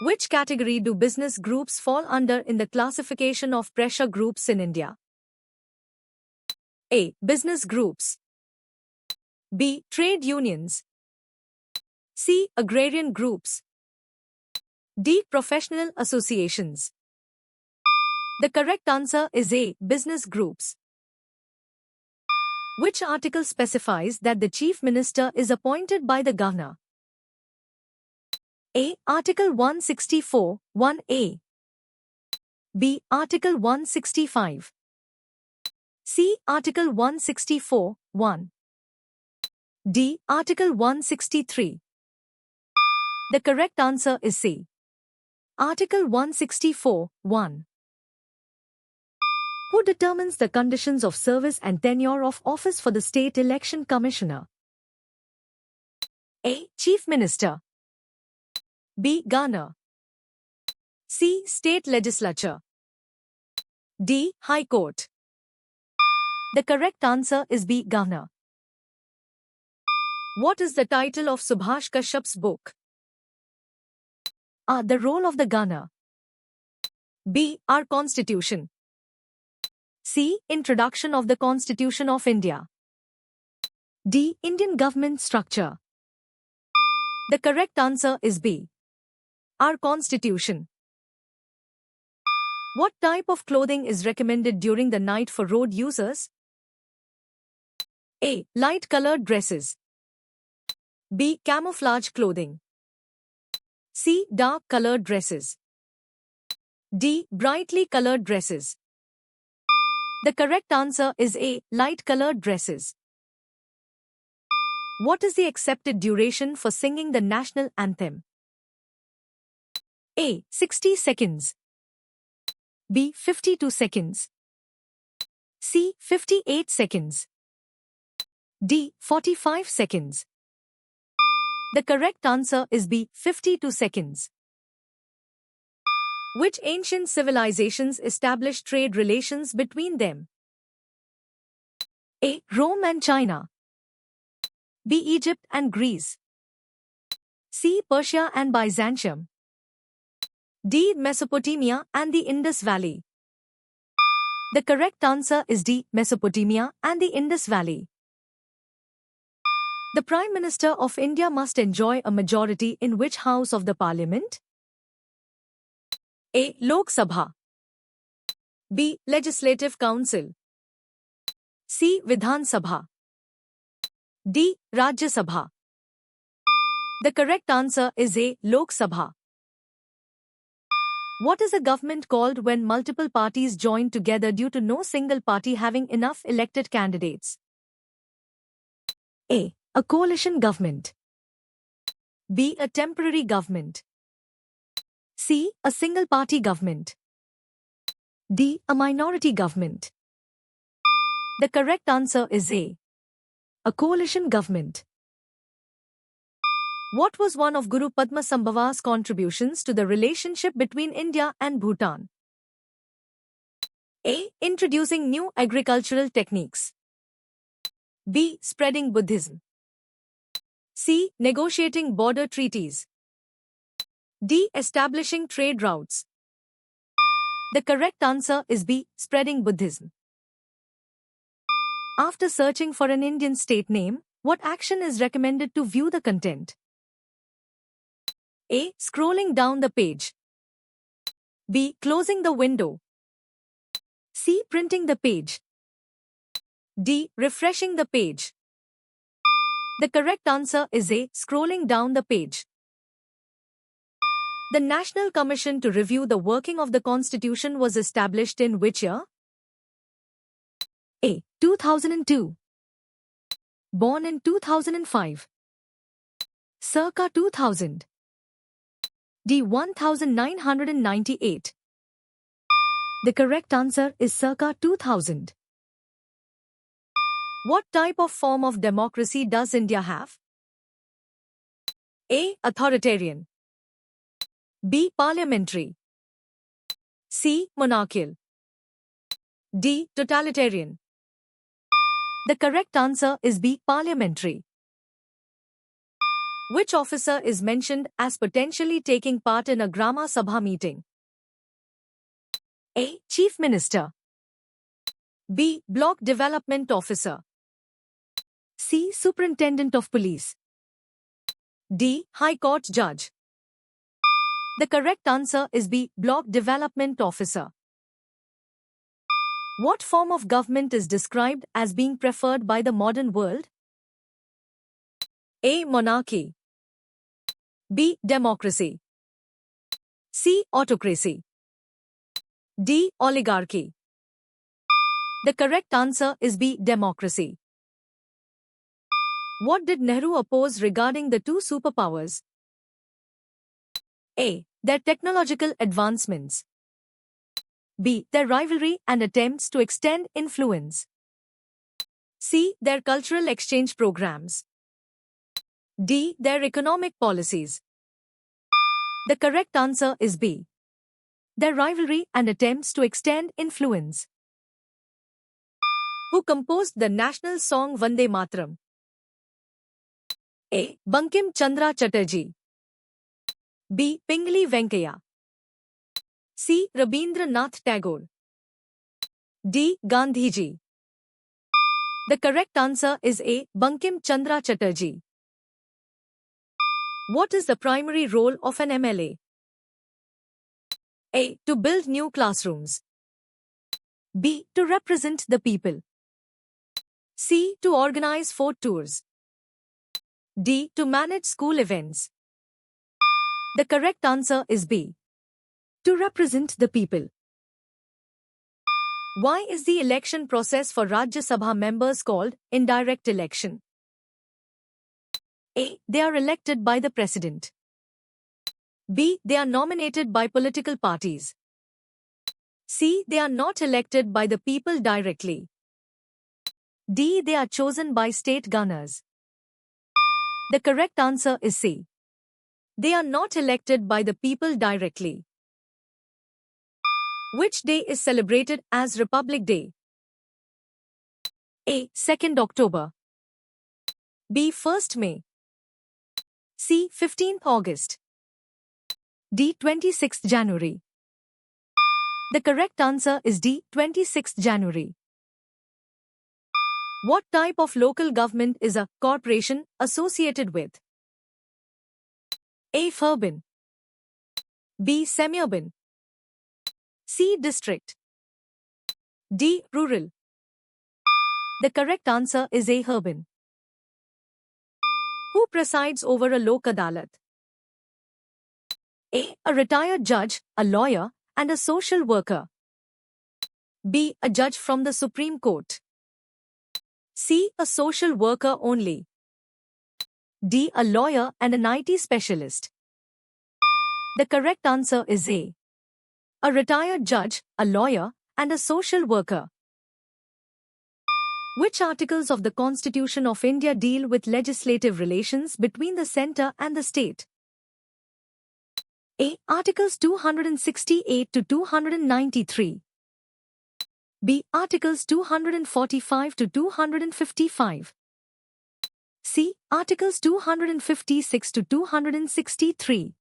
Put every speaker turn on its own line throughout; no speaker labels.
Which category do business groups fall under in the classification of pressure groups in India? A. Business groups. B. Trade unions. C. Agrarian groups. D. Professional associations. The correct answer is A. Business groups. Which article specifies that the Chief Minister is appointed by the Governor? A. Article 164, 1A. B. Article 165. C. Article 164, 1. D. Article 163. The correct answer is C. Article 164, 1. Who determines the conditions of service and tenure of office for the State Election Commissioner? A. Chief Minister. B. Governor. C. State Legislature. D. High Court. The correct answer is B. Governor. What is the title of Subhash Kashyap's book? A. The Role of the Governor. B. Our Constitution. C. Introduction of the Constitution of India. D. Indian Government Structure. The correct answer is B. Our Constitution. What type of clothing is recommended during the night for road users? A. Light-colored dresses. B. Camouflage clothing. C. Dark-colored dresses. D. Brightly colored dresses. The correct answer is A. Light-colored dresses. What is the accepted duration for singing the national anthem? A. 60 seconds. B. 52 seconds. C. 58 seconds. D. 45 seconds. The correct answer is B. 52 seconds. Which ancient civilizations established trade relations between them? A. Rome and China. B. Egypt and Greece. C. Persia and Byzantium. D. Mesopotamia and the Indus Valley. The correct answer is D. Mesopotamia and the Indus Valley. The Prime Minister of India must enjoy a majority in which house of the Parliament? A. Lok Sabha. B. Legislative Council. C. Vidhan Sabha. D. Rajya Sabha. The correct answer is A. Lok Sabha. What is a government called when multiple parties join together due to no single party having enough elected candidates? A. A coalition government. B. A temporary government. C. A single-party government. D. A minority government. The correct answer is A. A coalition government. What was one of Guru Padmasambhava's contributions to the relationship between India and Bhutan? A. Introducing new agricultural techniques. B. Spreading Buddhism. C. Negotiating border treaties. D. Establishing trade routes. The correct answer is B. Spreading Buddhism. After searching for an Indian state name, what action is recommended to view the content? A. Scrolling down the page. B. Closing the window. C. Printing the page. D. Refreshing the page. The correct answer is A. Scrolling down the page. The National Commission to review the working of the Constitution was established in which year? A. 2002. Born in 2005. Circa 2000. D. 1998. The correct answer is circa 2000. What type of form of democracy does India have? A. Authoritarian. B. Parliamentary. C. Monarchical. D. Totalitarian. The correct answer is B. Parliamentary. Which officer is mentioned as potentially taking part in a Grama Sabha meeting? A. Chief Minister. B. Block Development Officer. C. Superintendent of Police. D. High Court Judge. The correct answer is B. Block Development Officer. What form of government is described as being preferred by the modern world? A. Monarchy. B. Democracy. C. Autocracy. D. Oligarchy. The correct answer is B. Democracy. What did Nehru oppose regarding the two superpowers? A. Their technological advancements. B. Their rivalry and attempts to extend influence. C. Their cultural exchange programs. D. Their economic policies. The correct answer is B. Their rivalry and attempts to extend influence. Who composed the national song Vande Mataram? A. Bankim Chandra Chatterjee. B. Pingali Venkaiah. C. Rabindranath Tagore. D. Gandhiji. The correct answer is A. Bankim Chandra Chatterjee. What is the primary role of an MLA? A. To build new classrooms. B. To represent the people. C. To organize food tours. D. To manage school events. The correct answer is B. To represent the people. Why is the election process for Rajya Sabha members called indirect election? A. They are elected by the President. B. They are nominated by political parties. C. They are not elected by the people directly. D. They are chosen by state governors. The correct answer is C. They are not elected by the people directly. Which day is celebrated as Republic Day? A. 2nd October. B. 1st May. C. 15th August. D. 26th January. The correct answer is D. 26th January. What type of local government is a corporation associated with? A. Urban. B. Semi-urban. C. District. D. Rural. The correct answer is A. Urban. Who presides over a Lok Adalat? A. A retired judge, a lawyer, and a social worker. B. A judge from the Supreme Court. C. A social worker only. D. A lawyer and an IT specialist. The correct answer is A. A retired judge, a lawyer, and a social worker. Which articles of the Constitution of India deal with legislative relations between the centre and the state? A. Articles 268 to 293. B. Articles 245 to 255. C. Articles 256 to 263.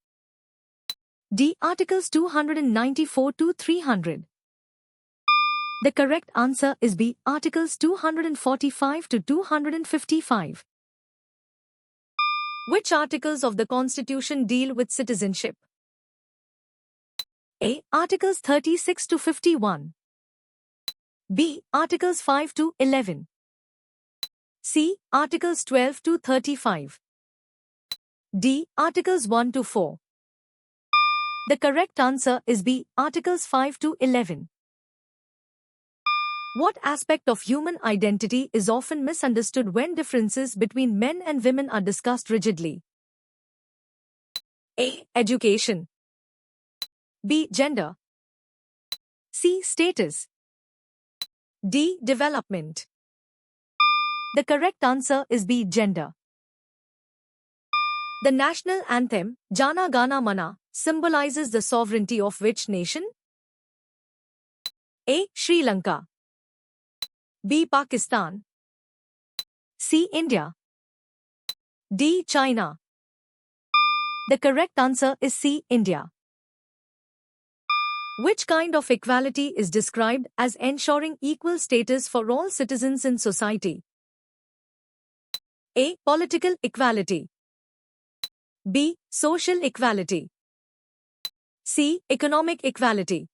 D. Articles 294 to 300. The correct answer is B. Articles 245 to 255. Which articles of the Constitution deal with citizenship? A. Articles 36 to 51. B. Articles 5 to 11. C. Articles 12 to 35. D. Articles 1 to 4. The correct answer is B. Articles 5 to 11. What aspect of human identity is often misunderstood when differences between men and women are discussed rigidly? A. Education. B. Gender. C. Status. D. Development. The correct answer is B. Gender. The national anthem, Jana Gana Mana, symbolizes the sovereignty of which nation? A. Sri Lanka. B. Pakistan. C. India. D. China. The correct answer is C. India. Which kind of equality is described as ensuring equal status for all citizens in society? A. Political equality. B. Social equality. C. Economic equality.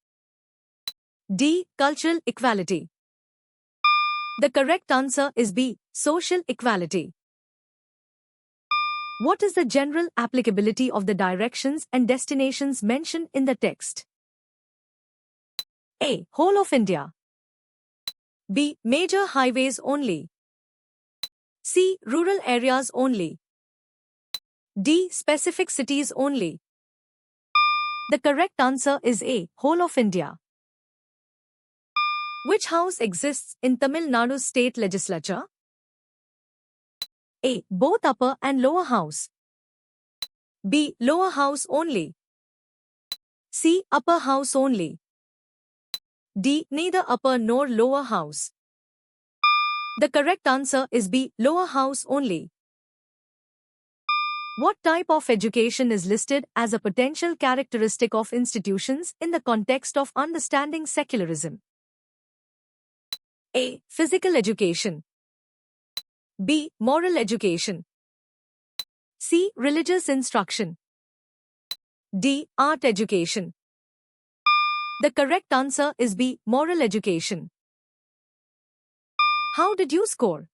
D. Cultural equality. The correct answer is B. Social equality. What is the general applicability of the directions and destinations mentioned in the text? A. Whole of India. B. Major highways only. C. Rural areas only. D. Specific cities only. The correct answer is A. Whole of India. Which house exists in Tamil Nadu's state legislature? A. Both upper and lower house. B. Lower house only. C. Upper house only. D. Neither upper nor lower house. The correct answer is B. Lower house only. What type of education is listed as a potential characteristic of institutions in the context of understanding secularism? A. Physical education. B. Moral education. C. Religious instruction. D. Art education. The correct answer is B. Moral education. How did you score?